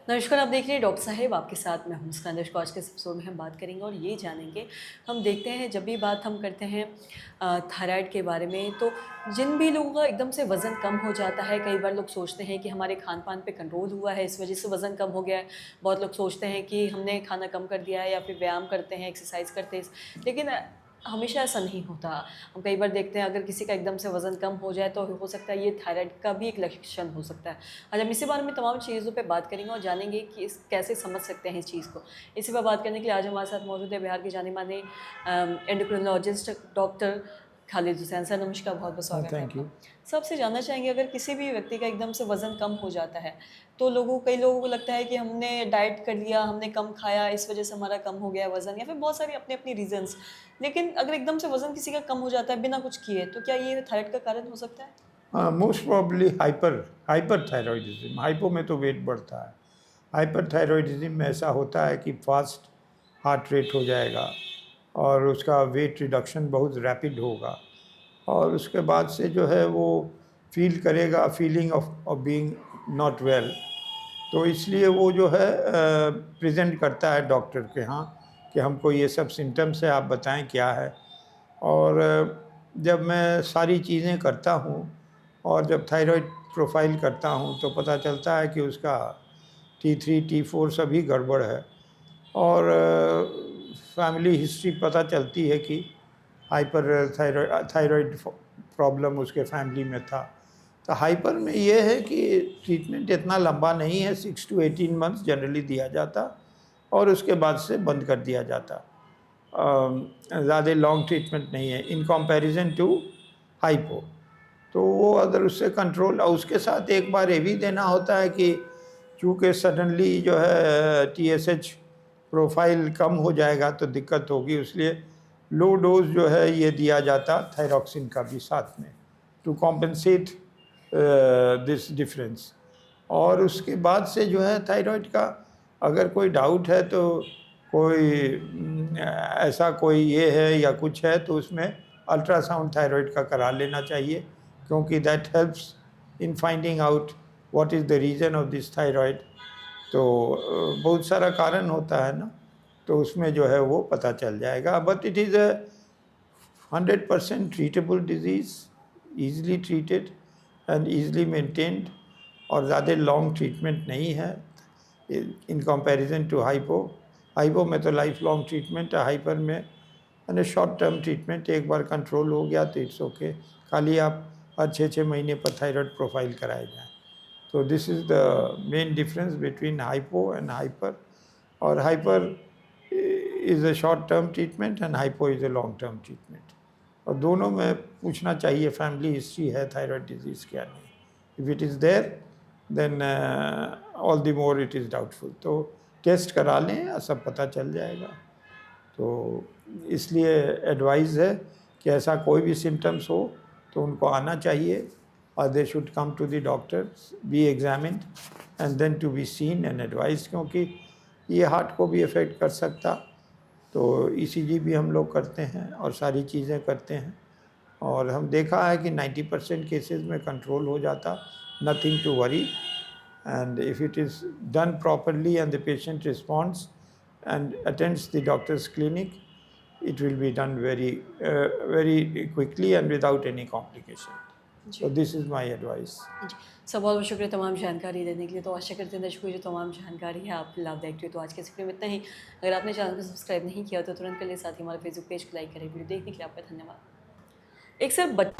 नमस्कार, आप देख रहे हैं डॉक्टर साहेब, आपके साथ मैं हूं मुस्कान। दोस्तों, आज के इस एपिसोड में हम बात करेंगे और ये जानेंगे, हम देखते हैं जब भी बात हम करते हैं थायराइड के बारे में, तो जिन भी लोगों का एकदम से वज़न कम हो जाता है, कई बार लोग सोचते हैं कि हमारे खान-पान पे कंट्रोल हुआ है, इस वज़ह से वज़न कम हो गया है। बहुत लोग सोचते हैं कि हमने खाना कम कर दिया है या फिर व्यायाम करते हैं, एक्सरसाइज करते हैं, लेकिन हमेशा ऐसा नहीं होता। हम कई बार देखते हैं, अगर किसी का एकदम से वज़न कम हो जाए तो हो सकता है ये थायराइड का भी एक लक्षण हो सकता है। आज हम इसी बारे में तमाम चीज़ों पे बात करेंगे और जानेंगे कि कैसे समझ सकते हैं इस चीज़ को। इसी पर बात करने के लिए आज हमारे साथ मौजूद है बिहार के जाने-माने endocrinologist doctor Khalid Hussain. Sir नमस्कार, बहुत-बहुत हाँ, स्वागत है थैंक आपका। यू। सर आपसे जानना चाहेंगे, अगर किसी भी व्यक्ति का एकदम से वज़न कम हो जाता है, तो कई लोगों को लगता है कि हमने डाइट कर लिया, हमने कम खाया, इस वज़ह से हमारा कम हो गया वज़न, या फिर बहुत सारे अपने-अपने रीज़न्स। लेकिन अगर एकदम से वज़न किसी का कम हो जाता है बिना कुछ किए, तो क्या ये थायराइड का कारण हो सकता है? मोस्ट प्रोबेबली हाइपरथायरॉयडिज्म, हाइपो में तो वेट बढ़ता है। हाइपरथायरॉयडिज्म में ऐसा होता है कि फास्ट हार्ट रेट हो जाएगा और उसका वेट रिडक्शन बहुत रैपिड होगा और उसके बाद से जो है वो फील करेगा feeling of being not well. तो इसलिए वो जो है प्रेजेंट करता है डॉक्टर के यहाँ कि हमको ये सब सिम्टम्स है, आप बताएं क्या है। और जब मैं सारी चीज़ें करता हूँ और जब थायराइड प्रोफाइल करता हूँ तो पता चलता है कि उसका T3 T4 सभी गड़बड़ है और फैमिली हिस्ट्री पता चलती है कि हाइपर थायराइड प्रॉब्लम उसके फैमिली में था। तो हाइपर में ये है कि ट्रीटमेंट इतना लंबा नहीं है, 6 to 18 मंथ्स जनरली दिया जाता और उसके बाद से बंद कर दिया जाता। ज़्यादा लॉन्ग ट्रीटमेंट नहीं है इन कंपैरिजन टू हाइपो। तो वो अगर उससे कंट्रोल, और उसके साथ एक बार ये भी देना होता है कि चूँकि सडनली जो है TSH प्रोफाइल कम हो जाएगा तो दिक्कत होगी, इसलिए लो डोज जो है ये दिया जाता थायरॉक्सिन का भी साथ में टू कॉम्पेंसेट दिस डिफरेंस। और उसके बाद से जो है थायराइड का अगर कोई डाउट है तो कोई ऐसा कोई ये है या कुछ है तो उसमें अल्ट्रासाउंड थायराइड का करा लेना चाहिए, क्योंकि that helps in finding out what is the reason of this thyroid. तो बहुत सारा कारण होता है ना, तो उसमें जो है वो पता चल जाएगा। But it is a 100% treatable disease, easily treated and easily maintained और ज़्यादा लॉन्ग ट्रीटमेंट नहीं है in comparison to hypo. Hypo में तो लाइफ लॉन्ग ट्रीटमेंट है, हाइपर में यानी शॉर्ट टर्म ट्रीटमेंट, एक बार कंट्रोल हो गया तो इट्स ओके। खाली आप हर 6 महीने पर थायराइड प्रोफाइल कराए जाएँ। तो this is the main difference between hypo and hyper. और hyper is a short term treatment and hypo is a long term treatment. और दोनों में पूछना चाहिए फैमिली हिस्ट्री है थायराइड डिजीज़ क्या नहीं। If it is there then all the more it is doubtful. तो टेस्ट करा लें, सब पता चल जाएगा। तो इसलिए एडवाइस है कि ऐसा कोई भी सिम्टम्स हो तो उनको आना चाहिए और they should come to the doctor, be examined and then to be seen and advice, क्योंकि ये हार्ट को भी अफेक्ट कर सकता। तो ECG भी हम लोग करते हैं और सारी चीज़ें करते हैं और हम देखा है कि 90% केसेस में कंट्रोल हो जाता, nothing to worry. And if it is done properly and the patient responds and attends the doctor's clinic, it will be done very quickly and without any complication. जी। So this is my advice. जी। Sir बहुत-बहुत शुक्रिया तमाम जानकारी देने के लिए। तो आशा करते हैं दर्शकों, जो तमाम जानकारी है आपको लाभदायक रही। तो आज के इस वीडियो में इतना ही। अगर आपने चैनल को सब्सक्राइब नहीं किया तो तुरंत कर लें, साथ ही हमारे फेसबुक पेज को लाइक करें। वीडियो देखने के लिए आपका धन्यवाद। एक सर बच